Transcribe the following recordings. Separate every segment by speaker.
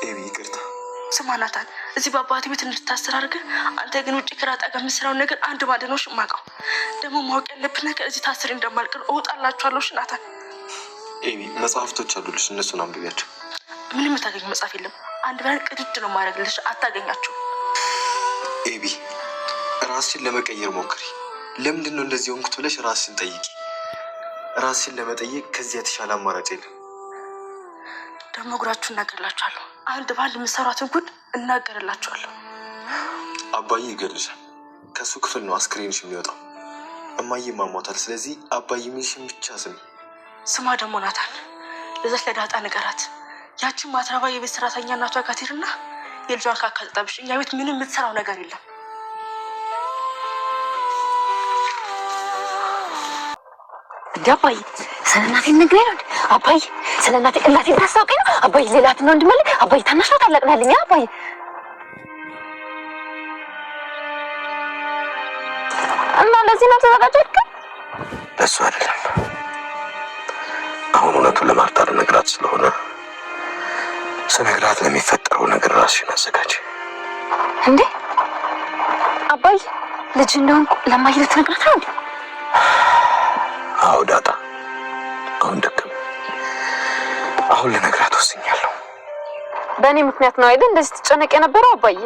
Speaker 1: ኤቢ ይቅርታ።
Speaker 2: ስማ ናታን፣ እዚህ በአባቴ ቤት እንድታስር አድርገህ አንተ ግን ውጭ ከራጣ ጋር የምትሰራውን ነገር አንድ ማደኖሽ ማውቀው ደግሞ ማወቅ ያለብህ ነገር እዚህ ታስሬ እንደማልቀር እወጣላችኋለሁ። እሺ ናታን።
Speaker 1: ኤቢ መጽሐፍቶች አሉልሽ፣ እነሱን አንብቢያቸው።
Speaker 2: ምንም የምታገኝ መጽሐፍ የለም። አንድ ብለን ቅድድ ነው ማድረግልሽ፣ አታገኛቸው።
Speaker 1: ኤቢ ራስሽን ለመቀየር ሞክሪ። ለምንድን ነው እንደዚህ ሆንኩት ብለሽ ራስሽን ጠይቂ። ራስሽን ለመጠየቅ ከዚህ የተሻለ አማራጭ የለም።
Speaker 2: ደግሞ እግራችሁ እናገርላችኋለሁ። አንድ ባል የምሰሯትን ጉድ እናገርላችኋለሁ።
Speaker 1: አባዬ ይገልሻል። ከሱ ክፍል ነው አስክሬንሽ የሚወጣው። እማዬ ማሟታል። ስለዚህ አባዬ የሚልሽን ብቻ ስሚ።
Speaker 2: ስማ ደግሞ ናታን፣ ለዛች ለዳጣ ንገራት። ያችን ማትረባ የቤት ሰራተኛ እናቷ ጋር ትሄድና የልጇን ካካጠጠብሽ እኛ ቤት ምንም የምትሰራው ነገር የለም።
Speaker 3: አባዬ ስለ እናቴ ነግሬ ነው። አባዬ ስለ እናቴ ታስታውቀኝ ነው። አባዬ ሌላት ነው እንድመልክ። አባዬ ታናሽ ነው ታላቅ ናልኛ። አባዬ እና ለዚህ ነው ተዘጋጀክ?
Speaker 1: ለሱ አይደለም። አሁን እውነቱን ለማርታ ልነግራት ስለሆነ ስነግራት ለሚፈጠረው ነገር ራስሽን አዘጋጅ።
Speaker 3: እንዴ አባዬ ልጅ እንደሆንኩ ለማዬ ልትነግራት ነው እንዴ?
Speaker 1: አዎ ዳጣ፣ አሁን ደከም። አሁን ልነግራት ወስኛለሁ።
Speaker 3: በእኔ ምክንያት ነው አይደል እንደዚህ ስትጨነቅ የነበረው? አባዬ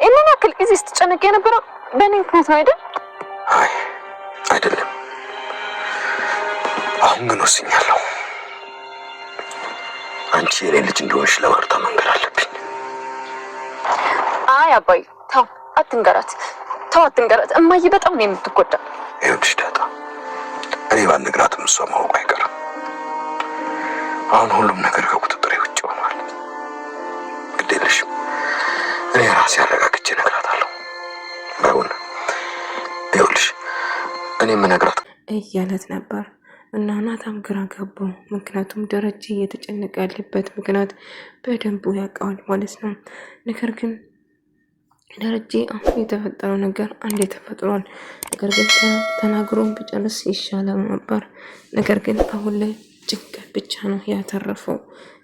Speaker 3: እኔን ያክል ጊዜ ስትጨነቅ የነበረው በእኔ ምክንያት ነው አይደል?
Speaker 1: አይ አይደለም። አሁን ግን ወስኛለሁ። አንቺ የኔ ልጅ እንደሆንሽ ለማርታ መንገር አለብኝ።
Speaker 3: አይ አባዬ ተው፣ አትንገራት። ተው አትንገራት። እማዬ በጣም ነው የምትጎዳ።
Speaker 1: ይኸውልሽ ዳጣ፣ እኔ ባልነግራትም እሷ ማወቁ አይቀርም። አሁን ሁሉም ነገር ከቁጥጥሬ ውጭ ሆኗል። ግድ የለሽም፣ እኔ ራሴ አረጋግቼ እነግራታለሁ። ባይሆን ይኸውልሽ እኔ የምነግራት
Speaker 4: እያለት ነበር እና ናታም ግራ ገባው። ምክንያቱም ደረጀ እየተጨነቀ ያለበት ምክንያት በደንቡ ያውቀዋል ማለት ነው። ነገር ግን ደረጀ አሁን የተፈጠረው ነገር አንዴ ተፈጥሯል። ነገር ግን ተናግሮ ቢጨርስ ይሻላል ነበር። ነገር ግን አሁን ላይ ጭንቀት ብቻ ነው ያተረፈው።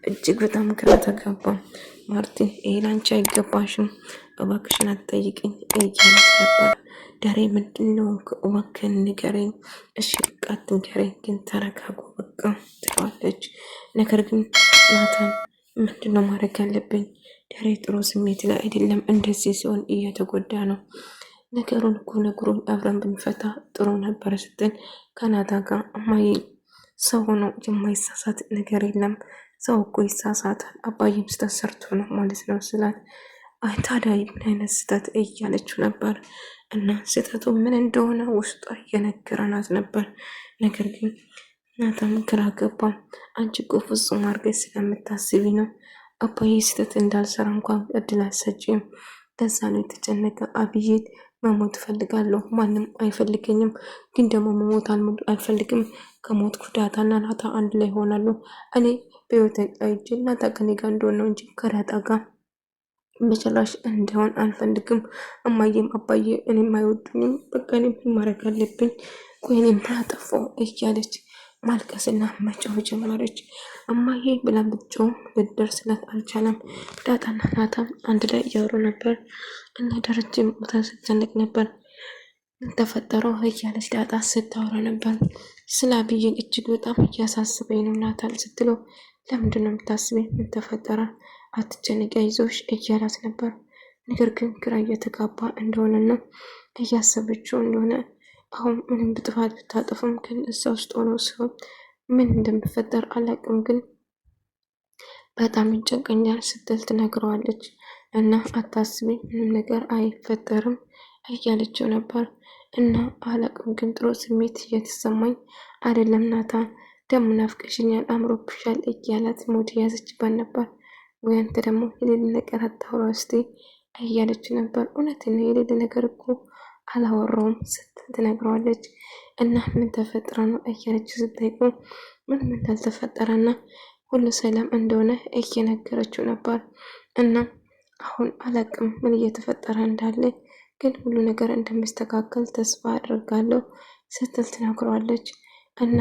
Speaker 4: እጅግ በጣም ግራ ተጋባ። ማርቲ ይሄ ላንቺ አይገባሽም፣ እባክሽን አትጠይቅኝ እያለት ነበር። ዳሬ ምንድነው? እባክህን ንገረኝ። እሺ በቃ አትንገረኝ፣ ግን ተረጋጉ በቃ ትለዋለች። ነገር ግን ናታን ምንድነው ማድረግ ያለብኝ? ዳሬ ጥሩ ስሜት ላይ አይደለም፣ እንደዚህ ሲሆን እየተጎዳ ነው። ነገሩን እኮ ነግሮኝ አብረን ብንፈታ ጥሩ ነበር ስትል ከናታ ጋር እማዬ ሰው ሆኖ የማይሳሳት ነገር የለም፣ ሰው እኮ ይሳሳታል፣ አባዬም ስህተት ሰርቶ ነው ማለት ነው ስላት፣ አይ ታዲያ ምን አይነት ስህተት እያለችው ነበር። እና ስህተቱ ምን እንደሆነ ውስጧ እየነገረናት ነበር። ነገር ግን ናታም ግራ ገባ። አንቺ እኮ ፍጹም አድርገሽ ስለምታስቢ ነው አባዬ ስህተት እንዳልሰራ እንኳን እድል አትሰጪም። ለዛ ነው የተጨነቀ። አብዬ መሞት እፈልጋለሁ፣ ማንም አይፈልገኝም፣ ግን ደግሞ መሞት አልፈልግም። ከሞትኩ ዳጣና ናታ አንድ ላይ ይሆናሉ። እኔ በህይወት አይጄ ናታ ከኔ ጋር እንደሆነ ነው እንጂ ከዳጣ ጋር በጭራሽ እንደሆን አልፈልግም። እማዬም አባዬ እኔም አይወዱኝም። በቃ እኔ ምን ማድረግ አለብኝ? ቆይ እኔ ምን አጠፋሁ? እያለች ማልቀስና መጮህ ጀመረች። እማዬ ብላ ብትጮህም ልትደርስላት አልቻለም። ዳጣና ናታም አንድ ላይ እያወሩ ነበር እና ደረጀም ቦታ ስትጨነቅ ነበር። ምን ተፈጠረው እያለች ዳጣ ስታወራ ነበር። ስለ አብዬ እጅግ በጣም እያሳስበኝ ነው ናታን ስትለው፣ ለምንድን ነው የምታስበኝ? ምን ተፈጠረ? አትጨነቂ አይዞሽ እያላት ነበር። ነገር ግን ግራ እየተጋባ እንደሆነና እያሰበችው እንደሆነ አሁን ምንም ጥፋት ብታጠፍም ግን እዛ ውስጥ ሆኖ ሲሆን ምን እንደሚፈጠር አላውቅም፣ ግን በጣም ይጨንቀኛል ስትል ትነግረዋለች። እና አታስቢ ምንም ነገር አይፈጠርም እያለችው ነበር። እና አላውቅም፣ ግን ጥሩ ስሜት እየተሰማኝ አይደለም ናታን፣ ደሞ ናፍቀሽኛል፣ አምሮብሻል እያላት ሞድ ያዘችባት ነበር። ወይ አንተ ደግሞ የሌለ ነገር አታውራ እስቲ እያለች ነበር። እውነትን የሌለ ነገር እኮ አላወራውም ስትል ትነግረዋለች። እና ምን ተፈጥራ ነው እያለች ስትጠይቀው ምንም እንዳልተፈጠረና ሁሉ ሰላም እንደሆነ እየነገረችው ነበር። እና አሁን አላቅም ምን እየተፈጠረ እንዳለ፣ ግን ሁሉ ነገር እንደሚስተካከል ተስፋ አድርጋለሁ ስትል ትነግረዋለች። እና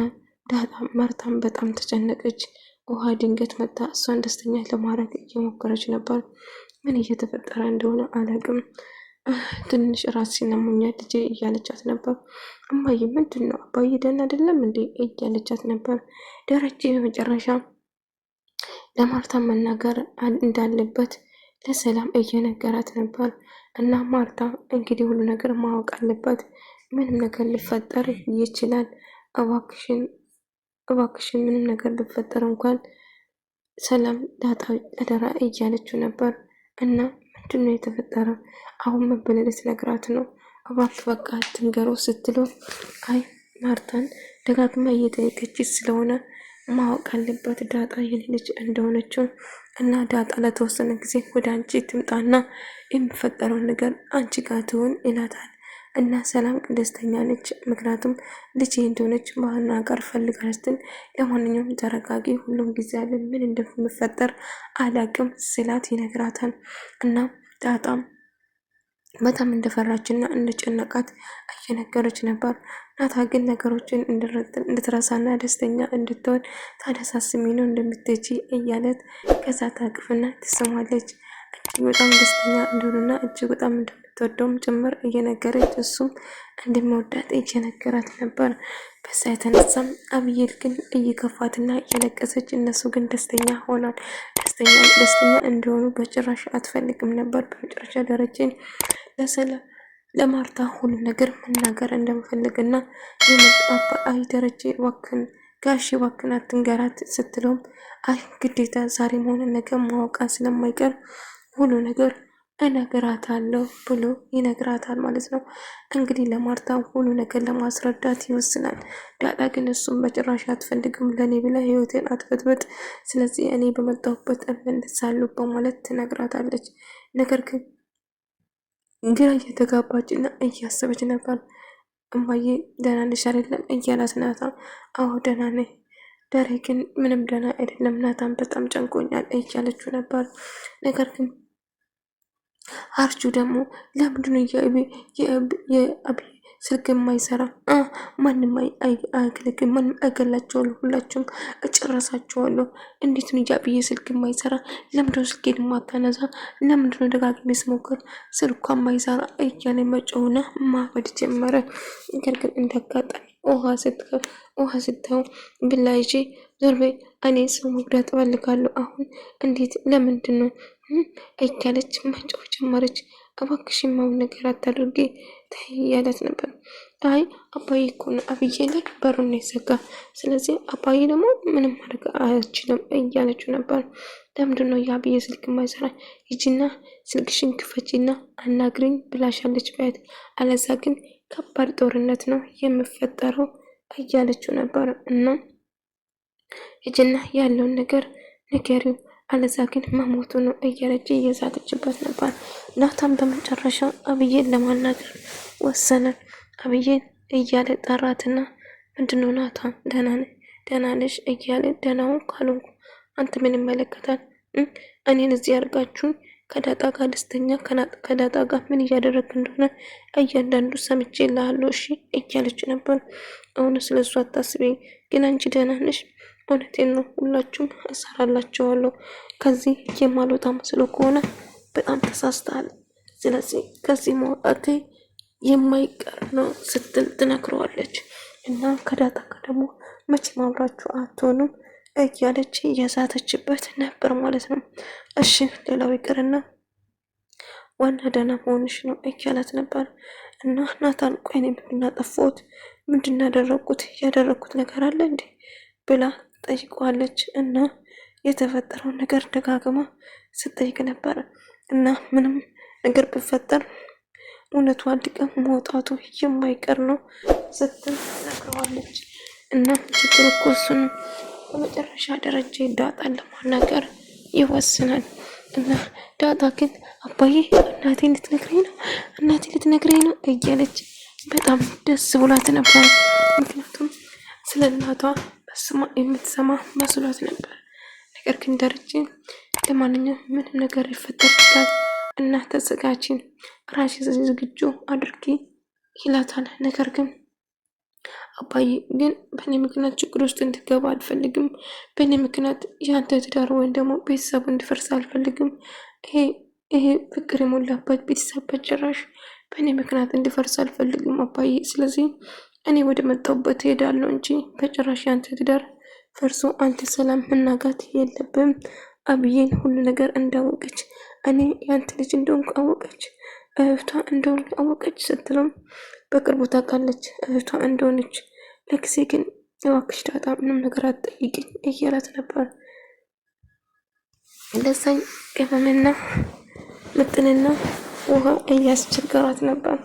Speaker 4: ዳጣ ማርታም በጣም ተጨነቀች። ውሃ ድንገት መታ እሷን ደስተኛ ለማድረግ እየሞከረች ነበር። ምን እየተፈጠረ እንደሆነ አላውቅም። ትንሽ ራሴን አሞኛል ልጄ እያለቻት ነበር። እማዬ ምንድን ነው አባዬ ደህና አይደለም እንዴ እያለቻት ነበር። ደረጀ በመጨረሻ ለማርታ መናገር እንዳለበት ለሰላም እየነገራት ነበር። እና ማርታ እንግዲህ ሁሉ ነገር ማወቅ አለባት። ምንም ነገር ሊፈጠር ይችላል። እባክሽን ምንም ነገር ሊፈጠር እንኳን ሰላም ዳጣ አደራ እያለችው ነበር። እና ምንድን ነው የተፈጠረው? አሁን መበለለት ነግራት ነው። እባክህ በቃ ትንገሮ ስትለው አይ ማርታን ደጋግማ እየጠየቀች ስለሆነ ማወቅ አለባት ዳጣ የኔ ልጅ እንደሆነችው እና ዳጣ ለተወሰነ ጊዜ ወደ አንቺ ትምጣና የሚፈጠረውን ነገር አንቺ ጋር ትሆን ይላታል። እና ሰላም ደስተኛ ነች፣ ምክንያቱም ልጅ እንደሆነች ማናገር ፈልጋ ስትል ለማንኛውም ተረጋጊ፣ ሁሉም ጊዜ አለ፣ ምን እንደሚፈጠር አላቅም ስላት ይነግራታል። እና ዳጣም በጣም እንደፈራችና እንደጨነቃት እየነገረች ነበር። ናታ ግን ነገሮችን እንድትረሳና ደስተኛ እንድትሆን ታደሳስሚ ነው እንደምትሄጂ እያለት ከዛ ታቅፍና ትሰማለች። እጅግ በጣም ደስተኛ እንደሆነና እጅግ በጣም እንደምትወደውም ጭምር እየነገረች እሱም እንደሚወዳት እየነገራት ነበር። በዛ የተነሳም አብዬል ግን እየከፋትና እየለቀሰች፣ እነሱ ግን ደስተኛ ሆናል። ደስተኛ እንደሆኑ በጭራሽ አትፈልግም ነበር። በመጨረሻ ደረጃን ለማርታ ሁሉ ነገር መናገር እንደምፈልግና የመጣባ አይ ደረጀ እባክህን ጋሽ እባክህን አትንገራት ስትለውም አይ ግዴታ ዛሬም ሆነ ነገ ማወቃ ስለማይቀር ሁሉ ነገር እነግራታለሁ ብሎ ይነግራታል ማለት ነው። እንግዲህ ለማርታ ሁሉ ነገር ለማስረዳት ይወስናል። ዳጣ ግን እሱም በጭራሽ አትፈልግም፣ ለእኔ ብላ ህይወቴን አትበጥበጥ፣ ስለዚህ እኔ በመጣሁበት እመለሳለሁ በማለት ትነግራታለች። ነገር ግን ግራ እየተጋባች እና እያሰበች ነበር። እማዬ ደህና ነሽ አይደለም እያላት ናታን አዎ ደህና ነኝ፣ ዳሬ ግን ምንም ደህና አይደለም ናታን በጣም ጨንቆኛል እያለችው ነበር። ነገር ግን አርቹ ደግሞ ለምንድነው የአቢ ስልክ የማይሰራ? ማንም አይገልግም፣ ማንም አይገላቸዋለሁ፣ ሁላቸውም እጨረሳቸዋለሁ። እንዴት ነው የአብዬ ስልክ የማይሰራ? ለምንድነው ስልኬን የማታነሳ? ለምንድነው ደጋግሜ ስሞክር ስልኳ የማይሰራ? እያለ መጮውና ማፈድ ጀመረ። ነገር ግን እንዳጋጣሚ ውሃ ስታው ብላ ይዤ ዞር በይ፣ እኔ ሰው መጉዳት እፈልጋለሁ። አሁን እንዴት ለምንድን ነው እያለች መጮህ ጀመረች። እባክሽ የማውን ነገር አታድርጊ ተይ እያለት ነበር። አይ አባዬ እኮ ነው አብዬ ላይ በሩን የዘጋ፣ ስለዚህ አባዬ ደግሞ ምንም ማድረግ አይችልም እያለችው ነበር። ለምንድን ነው የአብዬ ስልክ የማይሰራ? ሂጂና ስልክሽን ክፈቺና አናግሪኝ ብላሻለች ቢያት፣ አለዛ ግን ከባድ ጦርነት ነው የምፈጠረው እያለችው ነበር። እና ሂጂና ያለውን ነገር ንገሪው አለዛ ግን መሞቱ ነው እያለች እየዛተችበት ነበር። ናታን በመጨረሻ አብዬን ለማናገር ወሰነ። አብዬን እያለ ጠራትና ምንድነው ናታን ደህና ነሽ እያለ ደህናውን ካልሆንኩ አንተ ምን ይመለከታል? እኔን እዚህ ያርጋችሁን ከዳጣ ጋር ደስተኛ ከዳጣ ጋር ምን እያደረግ እንደሆነ እያንዳንዱ ሰምቼ ላለው እሺ እያለች ነበር። አሁን ስለሱ አታስቢ፣ ግን አንቺ ደህና ነሽ? እውነቴን ነው፣ ሁላችሁም እሰራላችኋለሁ። ከዚህ የማልወጣ መስሎ ከሆነ በጣም ተሳስተሃል። ስለዚህ ከዚህ መውጣቴ የማይቀር ነው ስትል ትነግረዋለች። እና ከዳጣ ጋር ደግሞ መቼም አብራችሁ አትሆኑም እያለች እየዛተችበት ነበር ማለት ነው። እሺ ሌላው ይቅርና ዋና ደህና መሆንሽ ነው እያላት ነበር። እና ናታን ቆይ እኔ ብናጠፋሁት ምንድን ያደረኩት ነገር አለ እንዴ ብላ ጠይቀዋለች። እና የተፈጠረውን ነገር ደጋግማ ስጠይቅ ነበር። እና ምንም ነገር ቢፈጠር እውነቱ አንድ ቀን መውጣቱ የማይቀር ነው ስትል ነግረዋለች። እና ችግሩ እኮ እሱ ነው። በመጨረሻ ደረጃ ዳጣን ለማናገር ይወስናል። እና ዳጣ ግን አባዬ እናቴ ልትነግረኝ ነው እያለች በጣም ደስ ብሏት ነበር። ምክንያቱም ስለ እናቷ በስማ የምትሰማ መስሏት ነበር። ነገር ግን ደረጀ ለማንኛውም ምንም ነገር ሊፈጠር ይችላል እና ተዘጋጂ፣ ራስሽ ዝግጁ አድርጊ ይላታል። ነገር ግን አባዬ ግን በእኔ ምክንያት ችግር ውስጥ እንድገባ አልፈልግም። በእኔ ምክንያት የአንተ ትዳር ወይም ደግሞ ቤተሰቡ እንዲፈርስ አልፈልግም። ይሄ ፍቅር የሞላበት ቤተሰብ በጭራሽ በእኔ ምክንያት እንዲፈርስ አልፈልግም አባዬ። ስለዚህ እኔ ወደ መጣሁበት ሄዳለሁ እንጂ በጭራሽ የአንተ ትዳር ፈርሶ አንተ ሰላም መናጋት የለብም። አብዬን ሁሉ ነገር እንዳወቀች እኔ የአንተ ልጅ እንደሆንኩ አወቀች፣ እህቷ እንደሆንኩ አወቀች ስትለው በቅርቡ ታውቃለች እህቷ እንደሆነች። ለጊዜ ግን እባክሽ ዳጣ ምንም ነገር አትጠይቂኝ እያላት ነበር። እንደዛኝ ቅመምና ምጥንና ውሃ እያስቸገራት ነበር።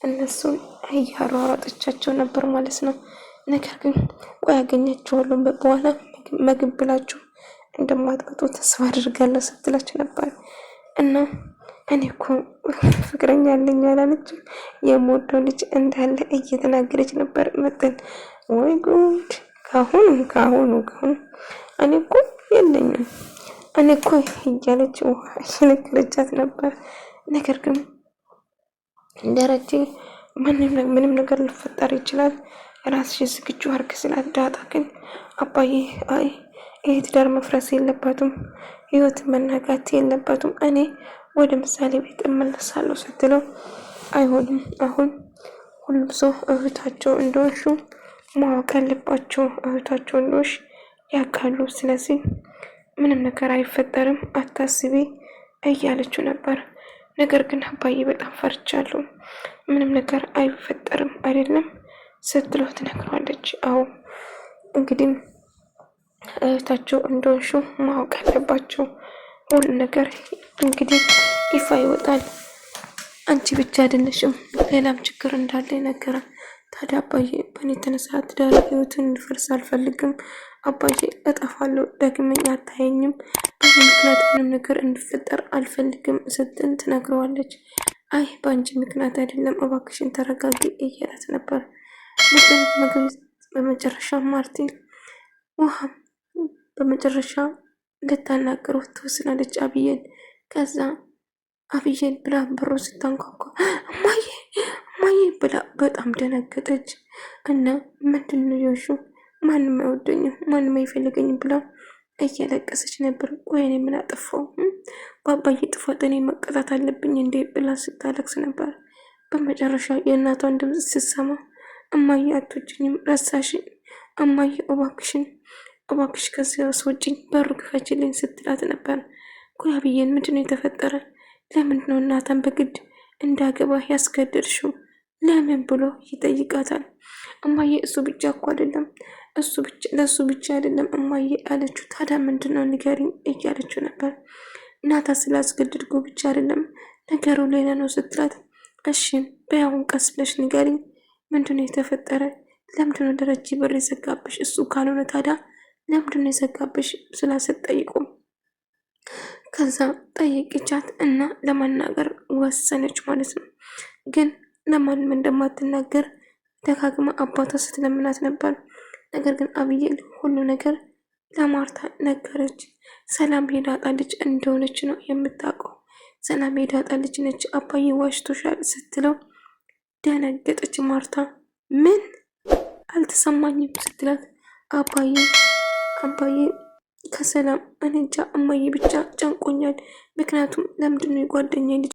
Speaker 4: እነሱን እያሯሯጠቻቸው ነበር ማለት ነው። ነገር ግን ቆይ ያገኛቸዋለሁ በኋላ ምግብ ብላችሁ እንደማትመጡ ተስፋ አድርጋለሁ ስትላቸው ነበር። እና እኔ እኮ ፍቅረኛ አለኝ ያላለች የምወደው ልጅ እንዳለ እየተናገረች ነበር ምጥን። ወይ ጉድ! ካሁኑ እኔ እኮ የለኝም እኔ እኮ እያለች ውሃ እየነገረቻት ነበር። ነገር ግን ደረጀ ምንም ነገር ሊፈጠር ይችላል ራስሽ ዝግጁ አድርግ ስላት፣ ዳጣ ግን አባዬ አይ ይሄ ትዳር መፍረስ የለበትም፣ ህይወት መናጋት የለበትም፣ እኔ ወደ ምሳሌ ቤት እመለሳለሁ ስትለው፣ አይሆንም አሁን ሁሉም ሰው እህታቸው እንደሆንሹ ማወቅ አለባቸው፣ እህታቸው እንደሆንሽ ያውቃሉ። ስለዚህ ምንም ነገር አይፈጠርም አታስቢ እያለችው ነበር። ነገር ግን አባዬ በጣም ፈርቻለሁ፣ ምንም ነገር አይፈጠርም አይደለም ስትለው ትነግረዋለች። አዎ እንግዲህ እህታቸው እንደሆንሹ ማወቅ አለባቸው፣ ሁሉ ነገር እንግዲህ ይፋ ይወጣል። አንቺ ብቻ አይደለሽም ሌላም ችግር እንዳለ ይነገራል። ታዲያ አባዬ በእኔ የተነሳ ትዳር ህይወትን እንዲፈርስ አልፈልግም። አባዬ እጠፋለሁ፣ ደግመኛ አታየኝም፣ በእኔ ምክንያት ምንም ነገር እንዲፈጠር አልፈልግም ስትል ትነግረዋለች። አይ በአንቺ ምክንያት አይደለም እባክሽን ተረጋጊ እያላት ነበር። በመጨረሻ ማርቲን ውሃም በመጨረሻ ልታናግረው ትወስናለች አብዬን። ከዛ አብዬን ብላ በሩ ስታንኳኳ እማዬ ብላ በጣም ደነገጠች እና ምንድን ነው የሆንሽው? ማንም አይወደኝም፣ ማንም አይፈልገኝም ብላ እያለቀሰች ነበር። ቆይ እኔ ምን አጠፋው? በአባዬ ጥፋት እኔ መቀጣት አለብኝ እንዴ ብላ ስታለቅስ ነበር። በመጨረሻ የእናቷን ድምፅ ስትሰማ እማዬ አትወጂኝም፣ ረሳሽኝ፣ እማዬ እባክሽ ከዚያ አስወጪኝ፣ በሩ ክፈችልኝ ስትላት ነበር። ቆይ አብዬን ምንድነው የተፈጠረ? ለምንድን ነው እናቷን በግድ እንዳገባ ያስገደድሽው? ለምን ብሎ ይጠይቃታል። እማዬ እሱ ብቻ እኮ አይደለም ለእሱ ብቻ አይደለም እማዬ አለችው። ታዲያ ምንድነው ንገሪኝ እያለችው ነበር። እናታ ስላስገድድኩ ብቻ አይደለም ነገሩ ሌላ ነው ስትላት፣ እሺ በያውን ቀስ ብለሽ ንገሪኝ፣ ምንድነው የተፈጠረ? ለምንድነው ደረጀ በር የዘጋብሽ? እሱ ካልሆነ ታዲያ ለምንድነው የዘጋብሽ ስላ ስትጠይቁ፣ ከዛ ጠየቅቻት እና ለማናገር ወሰነች ማለት ነው። ግን ለማንም እንደማትናገር ደጋግማ አባቷ ስትለምናት ነበር። ነገር ግን አብዬል ሁሉ ነገር ለማርታ ነገረች። ሰላም የዳጣ ልጅ እንደሆነች ነው የምታውቀው። ሰላም የዳጣ ልጅ ነች፣ አባዬ ዋሽቶሻል ስትለው ደነገጠች ማርታ። ምን አልተሰማኝም ስትላት፣ አባዬ ከሰላም እኔ እንጃ እማዬ ብቻ ጨንቆኛል። ምክንያቱም ለምንድነው የጓደኛዬ ልጅ